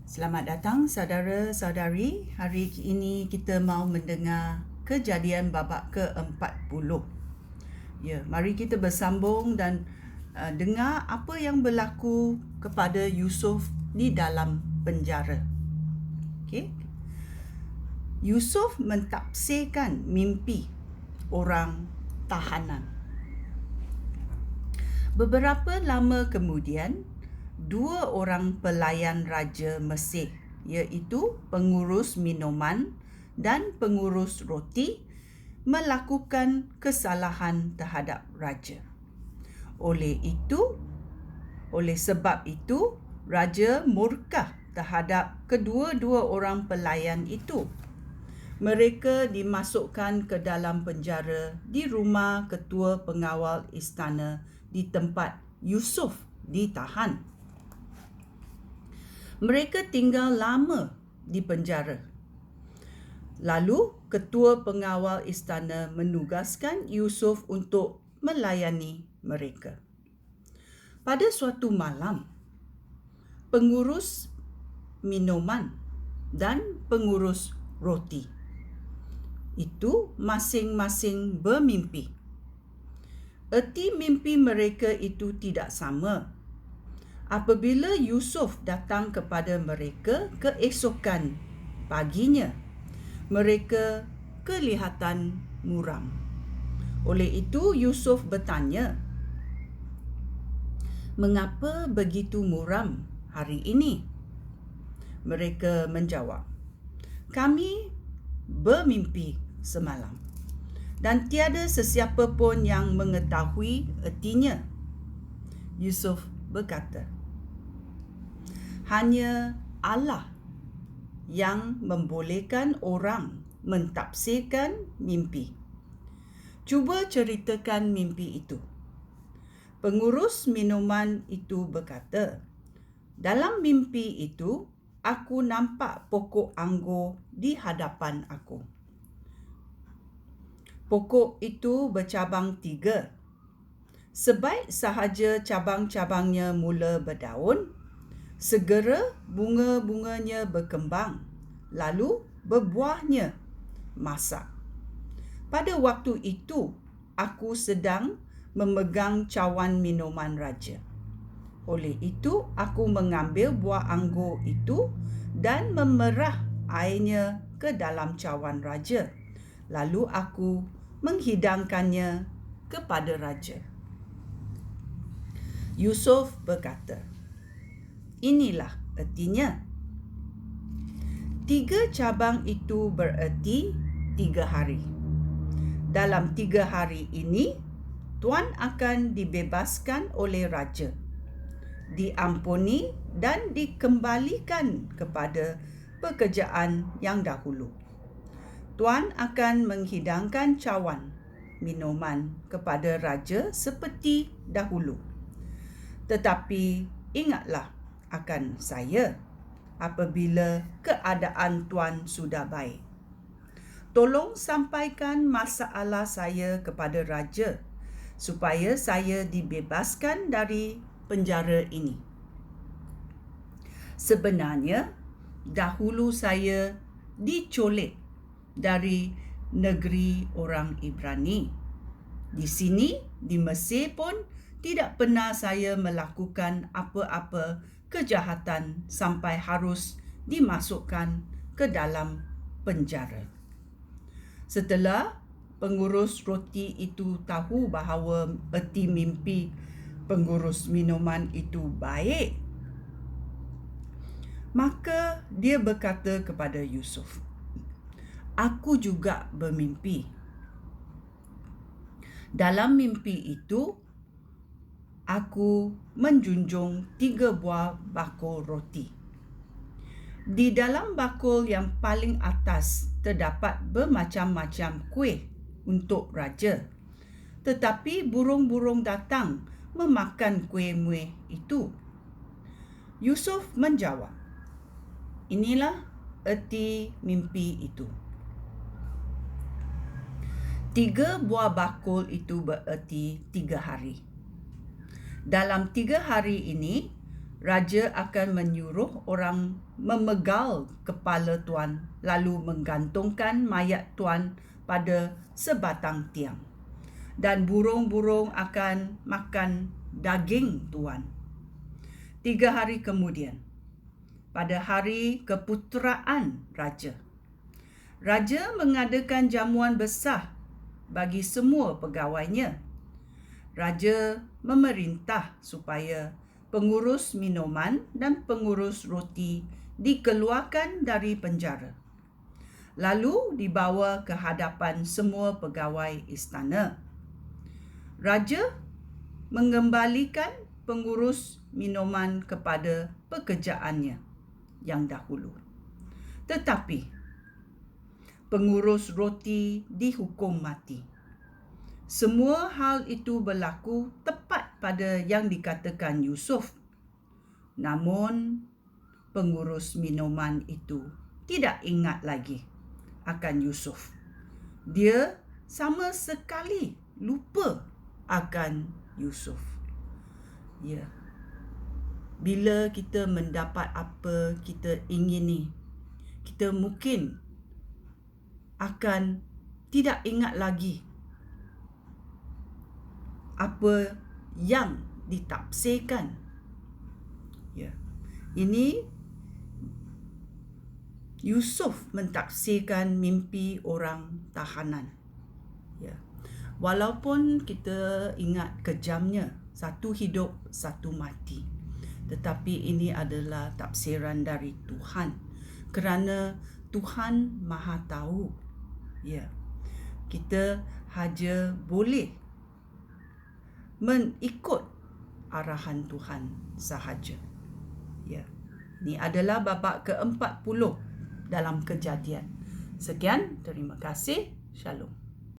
Selamat datang saudara-saudari. Hari ini kita mau mendengar kejadian babak ke-40. Ya, mari kita bersambung dan dengar apa yang berlaku kepada Yusuf di dalam penjara. Okey. Yusuf mentafsirkan mimpi orang tahanan. Beberapa lama kemudian, dua orang pelayan Raja Mesir, iaitu pengurus minuman dan pengurus roti, melakukan kesalahan terhadap raja. Oleh sebab itu, raja murka terhadap kedua-dua orang pelayan itu. Mereka dimasukkan ke dalam penjara di rumah ketua pengawal istana di tempat Yusuf ditahan. Mereka tinggal lama di penjara. Lalu, ketua pengawal istana menugaskan Yusuf untuk melayani mereka. Pada suatu malam, pengurus minuman dan pengurus roti itu masing-masing bermimpi. Erti mimpi mereka itu tidak sama. Apabila Yusuf datang kepada mereka keesokan paginya, mereka kelihatan muram. Oleh itu Yusuf bertanya, "Mengapa begitu muram hari ini?" Mereka menjawab, "Kami bermimpi semalam dan tiada sesiapa pun yang mengetahui ertinya." Yusuf berkata, "Hanya Allah yang membolehkan orang mentafsirkan mimpi. Cuba ceritakan mimpi itu." Pengurus minuman itu berkata, "Dalam mimpi itu, aku nampak pokok anggur di hadapan aku. Pokok itu bercabang 3. Sebaik sahaja cabang-cabangnya mula berdaun, segera bunga-bunganya berkembang, lalu berbuahnya masak. Pada waktu itu, aku sedang memegang cawan minuman raja. Oleh itu, aku mengambil buah anggur itu dan memerah airnya ke dalam cawan raja. Lalu aku menghidangkannya kepada raja." Yusuf berkata, "Inilah ertinya. 3 cabang itu bererti 3 hari. Dalam 3 hari ini, tuan akan dibebaskan oleh raja, diampuni dan dikembalikan kepada pekerjaan yang dahulu. Tuan akan menghidangkan cawan minuman kepada raja seperti dahulu. Tetapi ingatlah akan saya apabila keadaan tuan sudah baik. Tolong sampaikan masalah saya kepada raja supaya saya dibebaskan dari penjara ini. Sebenarnya, dahulu saya dicolek dari negeri orang Ibrani. Di sini, di Mesir pun, tidak pernah saya melakukan apa-apa kejahatan sampai harus dimasukkan ke dalam penjara." Setelah pengurus roti itu tahu bahawa erti mimpi pengurus minuman itu baik, maka dia berkata kepada Yusuf, "Aku juga bermimpi. Dalam mimpi itu, aku menjunjung 3 buah bakul roti. Di dalam bakul yang paling atas terdapat bermacam-macam kuih untuk raja. Tetapi burung-burung datang memakan kuih-muih itu." Yusuf menjawab, "Inilah erti mimpi itu. 3 buah bakul itu bererti 3 hari. Dalam 3 hari ini, Raja akan menyuruh orang memegal kepala tuan lalu menggantungkan mayat tuan pada sebatang tiang. Dan burung-burung akan makan daging tuan. 3 hari kemudian, pada hari keputeraan raja, raja mengadakan jamuan besar bagi semua pegawainya. Raja memerintah supaya pengurus minuman dan pengurus roti dikeluarkan dari penjara, lalu dibawa ke hadapan semua pegawai istana. Raja mengembalikan pengurus minuman kepada pekerjaannya yang dahulu. Tetapi pengurus roti dihukum mati. Semua hal itu berlaku tepat pada yang dikatakan Yusuf. Namun, pengurus minuman itu tidak ingat lagi akan Yusuf. Dia sama sekali lupa akan Yusuf. Ya. Bila kita mendapat apa kita ingini, kita mungkin akan tidak ingat lagi apa yang ditafsirkan. Ya. Ini Yusuf mentafsirkan mimpi orang tahanan. Ya. Walaupun kita ingat kejamnya, satu hidup, satu mati. Tetapi ini adalah tafsiran dari Tuhan. Kerana Tuhan Maha Tahu. Ya. Kita hanya boleh mengikut arahan Tuhan sahaja. Ya. Ini adalah babak ke-40 dalam Kejadian. Sekian, terima kasih. Shalom.